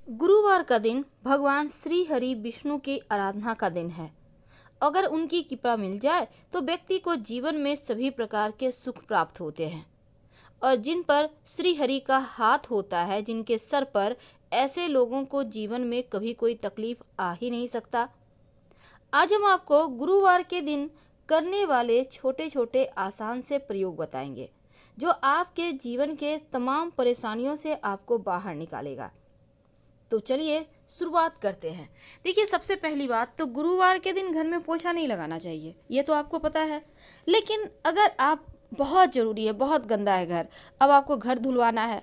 गुरुवार का दिन भगवान श्री हरि विष्णु की आराधना का दिन है। अगर उनकी कृपा मिल जाए तो व्यक्ति को जीवन में सभी प्रकार के सुख प्राप्त होते हैं और जिन पर श्री हरि का हाथ होता है, जिनके सर पर, ऐसे लोगों को जीवन में कभी कोई तकलीफ आ ही नहीं सकता। आज हम आपको गुरुवार के दिन करने वाले छोटे छोटे आसान से प्रयोग बताएंगे जो आपके जीवन के तमाम परेशानियों से आपको बाहर निकालेगा। तो चलिए शुरुआत करते हैं। देखिए, सबसे पहली बात तो गुरुवार के दिन घर में पोछा नहीं लगाना चाहिए, ये तो आपको पता है। लेकिन अगर आप बहुत ज़रूरी है, बहुत गंदा है घर, अब आपको घर धुलवाना है,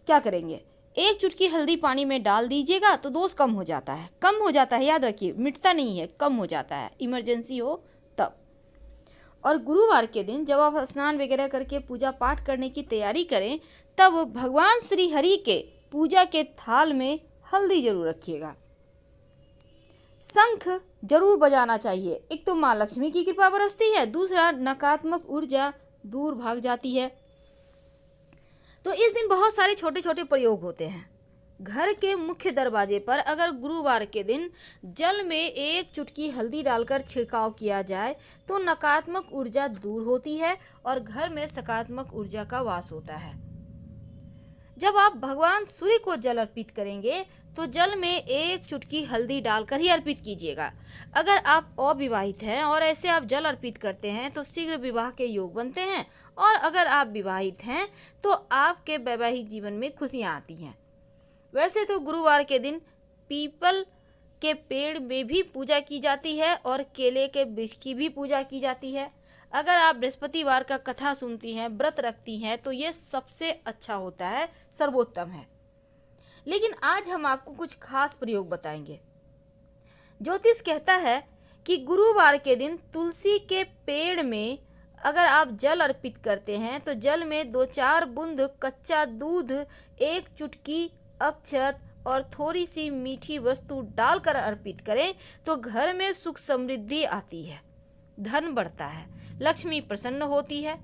क्या करेंगे? एक चुटकी हल्दी पानी में डाल दीजिएगा तो दोष कम हो जाता है। कम हो जाता है, याद रखिए, मिटता नहीं है, कम हो जाता है, इमरजेंसी हो तब। और गुरुवार के दिन जब आप स्नान वगैरह करके पूजा पाठ करने की तैयारी करें, तब भगवान श्री हरि के पूजा के थाल में हल्दी जरूर रखिएगा। शंख जरूर बजाना चाहिए। एक तो माँ लक्ष्मी की कृपा बरसती है, दूसरा नकारात्मक ऊर्जा दूर भाग जाती है। तो इस दिन बहुत सारे छोटे छोटे प्रयोग होते हैं। घर के मुख्य दरवाजे पर अगर गुरुवार के दिन जल में एक चुटकी हल्दी डालकर छिड़काव किया जाए तो नकारात्मक ऊर्जा दूर होती है और घर में सकारात्मक ऊर्जा का वास होता है। जब आप भगवान सूर्य को जल अर्पित करेंगे तो जल में एक चुटकी हल्दी डालकर ही अर्पित कीजिएगा। अगर आप अविवाहित हैं और ऐसे आप जल अर्पित करते हैं तो शीघ्र विवाह के योग बनते हैं, और अगर आप विवाहित हैं तो आपके वैवाहिक जीवन में खुशियां आती हैं। वैसे तो गुरुवार के दिन पीपल के पेड़ में भी पूजा की जाती है और केले के वृक्ष की भी पूजा की जाती है। अगर आप बृहस्पतिवार का कथा सुनती हैं, व्रत रखती हैं, तो ये सबसे अच्छा होता है, सर्वोत्तम है। लेकिन आज हम आपको कुछ खास प्रयोग बताएंगे। ज्योतिष कहता है कि गुरुवार के दिन तुलसी के पेड़ में अगर आप जल अर्पित करते हैं तो जल में 2-4 बूंद कच्चा दूध, एक चुटकी अक्षत और थोड़ी सी मीठी वस्तु डालकर अर्पित करें तो घर में सुख समृद्धि आती है, धन बढ़ता है, लक्ष्मी प्रसन्न होती है।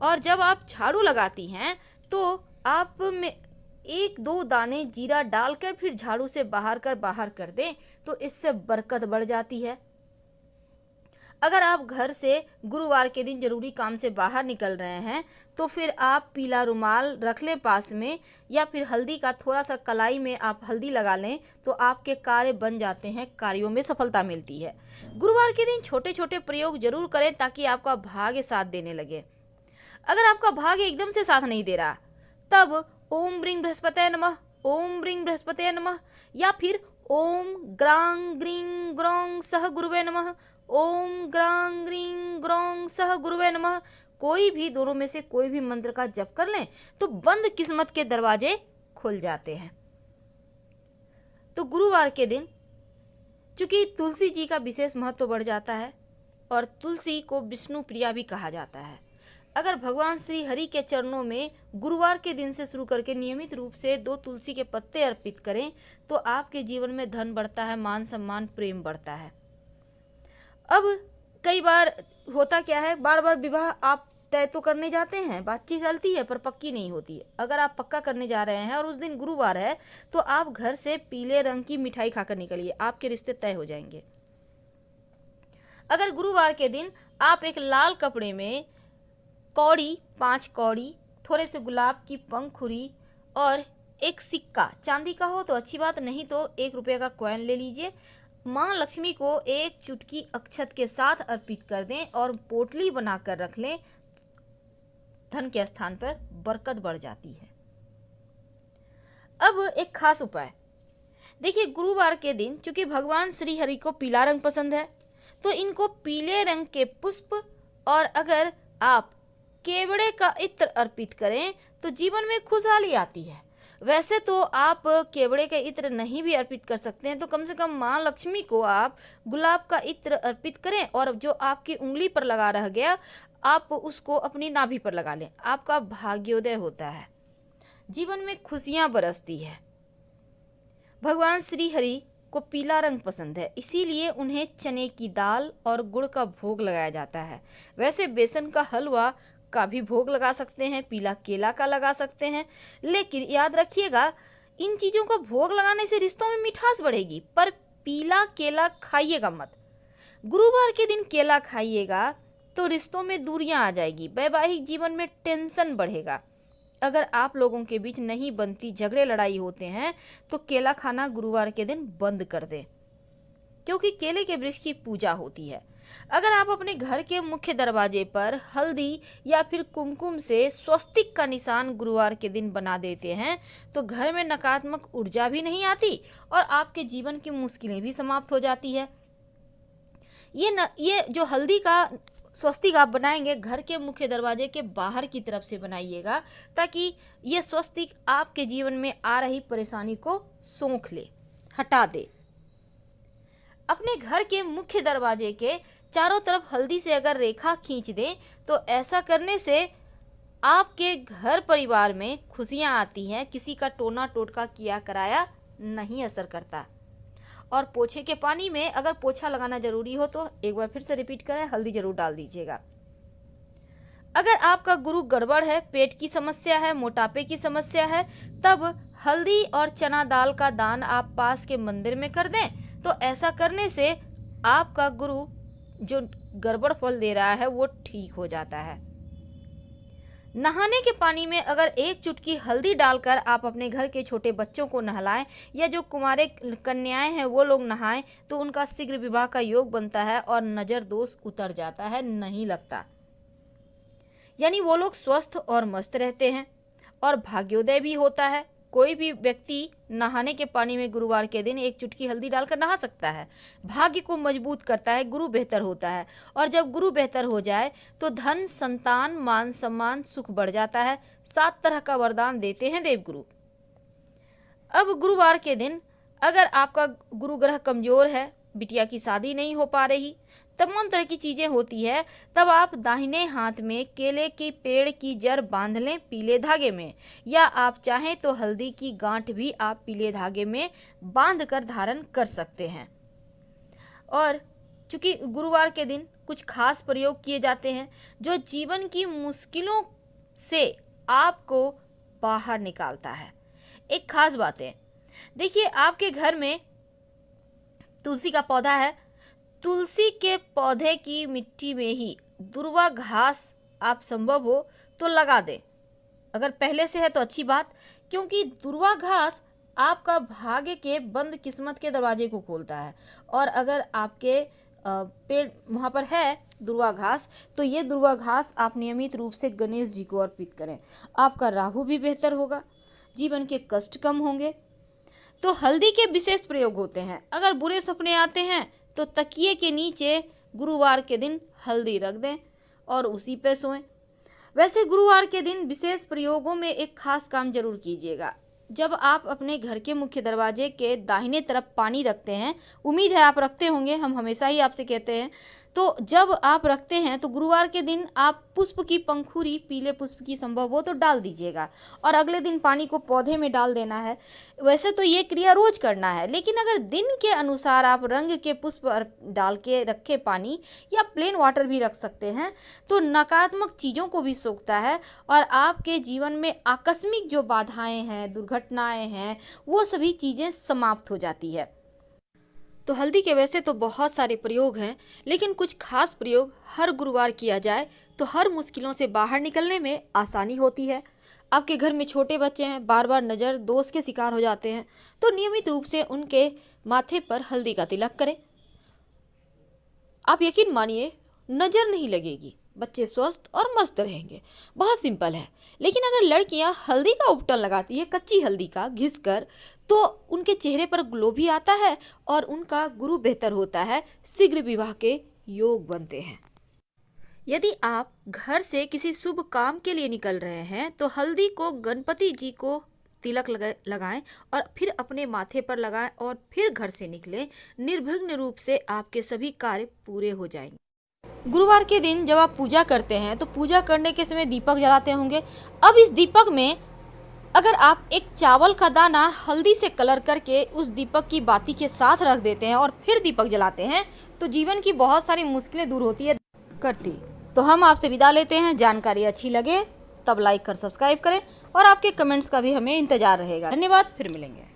और जब आप झाड़ू लगाती हैं तो आप में 1-2 दाने जीरा डालकर फिर झाड़ू से बाहर कर दें तो इससे बरकत बढ़ जाती है। अगर आप घर से गुरुवार के दिन जरूरी काम से बाहर निकल रहे हैं तो फिर आप पीला रुमाल रख लें पास में, या फिर हल्दी का थोड़ा सा कलाई में आप हल्दी लगा लें तो आपके कार्य बन जाते हैं, कार्यों में सफलता मिलती है। गुरुवार के दिन छोटे छोटे प्रयोग जरूर करें ताकि आपका भाग्य साथ देने लगे। अगर आपका भाग्य एकदम से साथ नहीं दे रहा तब ओम ब्रीं बृहस्पतये नमः, ओम ब्रीं बृहस्पतये नमः, या फिर ओम ग्रां ग्रीं ग्रौं सह गुरुवे नमः, ओम ग्रां ग्रीं ग्रौं सह गुरुवे नमः, कोई भी दोनों में से कोई भी मंत्र का जप कर लें तो बंद किस्मत के दरवाजे खुल जाते हैं। तो गुरुवार के दिन चूंकि तुलसी जी का विशेष महत्व बढ़ जाता है और तुलसी को विष्णु प्रिया भी कहा जाता है। अगर भगवान श्री हरि के चरणों में गुरुवार के दिन से शुरू करके नियमित रूप से 2 तुलसी के पत्ते अर्पित करें तो आपके जीवन में धन बढ़ता है, मान सम्मान, प्रेम बढ़ता है। अब कई बार होता क्या है, बार बार विवाह आप तय तो करने जाते हैं, बातचीत चलती है पर पक्की नहीं होती। अगर आप पक्का करने जा रहे हैं और उस दिन गुरुवार है तो आप घर से पीले रंग की मिठाई खाकर निकलिए, आपके रिश्ते तय हो जाएंगे। अगर गुरुवार के दिन आप एक लाल कपड़े में कौड़ी, 5 कौड़ी, थोड़े से गुलाब की पंखुड़ी और एक सिक्का, चांदी का हो तो अच्छी बात, नहीं तो 1 रुपये का कॉइन ले लीजिए, माँ लक्ष्मी को एक चुटकी अक्षत के साथ अर्पित कर दें और पोटली बनाकर रख लें, धन के स्थान पर बरकत बढ़ जाती है। अब एक खास उपाय देखिए, गुरुवार के दिन चूंकि भगवान श्री हरि को पीला रंग पसंद है तो इनको पीले रंग के पुष्प और अगर आप केवड़े का इत्र अर्पित करें तो जीवन में खुशहाली आती है। वैसे तो आप केवड़े का इत्र नहीं भी अर्पित कर सकते हैं तो कम से कम माँ लक्ष्मी को आप गुलाब का इत्र अर्पित करें और जो आपकी उंगली पर लगा रह गया आप उसको अपनी नाभि पर लगा लें, आपका भाग्योदय होता है, जीवन में खुशियाँ बरसती है। भगवान श्री हरि को पीला रंग पसंद है, इसीलिए उन्हें चने की दाल और गुड़ का भोग लगाया जाता है। वैसे बेसन का हलवा का भी भोग लगा सकते हैं, पीला केला का लगा सकते हैं, लेकिन याद रखिएगा इन चीज़ों का भोग लगाने से रिश्तों में मिठास बढ़ेगी, पर पीला केला खाइएगा मत। गुरुवार के दिन केला खाइएगा तो रिश्तों में दूरियां आ जाएगी, वैवाहिक जीवन में टेंशन बढ़ेगा। अगर आप लोगों के बीच नहीं बनती, झगड़े लड़ाई होते हैं, तो केला खाना गुरुवार के दिन बंद कर दें, क्योंकि केले के वृक्ष की पूजा होती है। अगर आप अपने घर के मुख्य दरवाजे पर हल्दी या फिर कुमकुम से स्वस्तिक का निशान गुरुवार के दिन बना देते हैं, तो घर में नकारात्मक ऊर्जा भी नहीं आती और आपके जीवन की मुश्किलें भी समाप्त हो जाती है। ये जो हल्दी का स्वस्तिक आप बनाएंगे, घर के मुख्य दरवाजे के बाहर की तरफ से बनाइएगा, ताकि ये स्वस्तिक आपके जीवन में आ रही परेशानी को सोख ले, हटा दे। अपने घर के मुख्य दरवाजे के चारों तरफ हल्दी से अगर रेखा खींच दें, तो ऐसा करने से आपके घर परिवार में खुशियां आती हैं, किसी का टोना टोटका किया कराया नहीं असर करता। और पोछे के पानी में अगर पोछा लगाना जरूरी हो तो एक बार फिर से रिपीट करें, हल्दी जरूर डाल दीजिएगा। अगर आपका गुरु गड़बड़ है, पेट की समस्या है, मोटापे की समस्या है, तब हल्दी और चना दाल का दान आप पास के मंदिर में कर दें, तो ऐसा करने से आपका गुरु जो गड़बड़ फल दे रहा है वो ठीक हो जाता है। नहाने के पानी में अगर एक चुटकी हल्दी डालकर आप अपने घर के छोटे बच्चों को नहलाएं, या जो कुंवारे कन्याएं हैं वो लोग नहाएं, तो उनका शीघ्र विवाह का योग बनता है और नजर दोष उतर जाता है, नहीं लगता। यानी वो लोग स्वस्थ और मस्त रहते हैं और भाग्योदय भी होता है। कोई भी व्यक्ति नहाने के पानी में गुरुवार के दिन एक चुटकी हल्दी डालकर नहा सकता है। भाग्य को मजबूत करता है, गुरु बेहतर होता है, और जब गुरु बेहतर हो जाए तो धन, संतान, मान सम्मान, सुख बढ़ जाता है। 7 तरह का वरदान देते हैं देवगुरु। अब गुरुवार के दिन अगर आपका गुरु ग्रह कमजोर है, बिटिया की शादी नहीं हो पा रही, तमाम तरह की चीज़ें होती है, तब आप दाहिने हाथ में केले की पेड़ की जड़ बांध लें पीले धागे में, या आप चाहें तो हल्दी की गांठ भी आप पीले धागे में बांध कर धारण कर सकते हैं। और चूंकि गुरुवार के दिन कुछ खास प्रयोग किए जाते हैं जो जीवन की मुश्किलों से आपको बाहर निकालता है। एक खास बात है, देखिए आपके घर में तुलसी का पौधा है, तुलसी के पौधे की मिट्टी में ही दुर्वा घास आप संभव हो तो लगा दें। अगर पहले से है तो अच्छी बात, क्योंकि दुर्वा घास आपका भाग्य के बंद किस्मत के दरवाजे को खोलता है। और अगर आपके पेड़ वहाँ पर है दुर्वा घास, तो ये दुर्वा घास आप नियमित रूप से गणेश जी को अर्पित करें। आपका राहु भी बेहतर होगा, जीवन के कष्ट कम होंगे। तो हल्दी के विशेष प्रयोग होते हैं। अगर बुरे सपने आते हैं तो तकिए के नीचे गुरुवार के दिन हल्दी रख दें और उसी पे सोएं। वैसे गुरुवार के दिन विशेष प्रयोगों में एक खास काम जरूर कीजिएगा। जब आप अपने घर के मुख्य दरवाजे के दाहिने तरफ पानी रखते हैं, उम्मीद है आप रखते होंगे, हम हमेशा ही आपसे कहते हैं, तो जब आप रखते हैं तो गुरुवार के दिन आप पुष्प की पंखुड़ी, पीले पुष्प की संभव हो तो डाल दीजिएगा और अगले दिन पानी को पौधे में डाल देना है। वैसे तो ये क्रिया रोज करना है, लेकिन अगर दिन के अनुसार आप रंग के पुष्प डाल के रखे पानी, या प्लेन वाटर भी रख सकते हैं, तो नकारात्मक चीज़ों को भी सोखता है और आपके जीवन में आकस्मिक जो बाधाएं हैं, दुर्घटनाएं हैं, वो सभी चीज़ें समाप्त हो जाती है। तो हल्दी के वैसे तो बहुत सारे प्रयोग हैं, लेकिन कुछ खास प्रयोग हर गुरुवार किया जाए तो हर मुश्किलों से बाहर निकलने में आसानी होती है। आपके घर में छोटे बच्चे हैं, बार बार नज़र दोष के शिकार हो जाते हैं, तो नियमित रूप से उनके माथे पर हल्दी का तिलक करें। आप यकीन मानिए, नज़र नहीं लगेगी, बच्चे स्वस्थ और मस्त रहेंगे। बहुत सिंपल है। लेकिन अगर लड़कियां हल्दी का उपटन लगाती है, कच्ची हल्दी का घिस कर, तो उनके चेहरे पर ग्लो भी आता है और उनका गुरु बेहतर होता है, शीघ्र विवाह के योग बनते हैं। यदि आप घर से किसी शुभ काम के लिए निकल रहे हैं तो हल्दी को गणपति जी को तिलक लगाएं और फिर अपने माथे पर लगाएं और फिर घर से निकलें। निर्विघ्न रूप से आपके सभी कार्य पूरे हो जाएंगे। गुरुवार के दिन जब आप पूजा करते हैं तो पूजा करने के समय दीपक जलाते होंगे। अब इस दीपक में अगर आप एक चावल का दाना हल्दी से कलर करके उस दीपक की बाती के साथ रख देते हैं और फिर दीपक जलाते हैं, तो जीवन की बहुत सारी मुश्किलें दूर होती है करती। तो हम आपसे विदा लेते हैं। जानकारी अच्छी लगे तब लाइक कर सब्सक्राइब करें और आपके कमेंट्स का भी हमें इंतज़ार रहेगा। धन्यवाद, फिर मिलेंगे।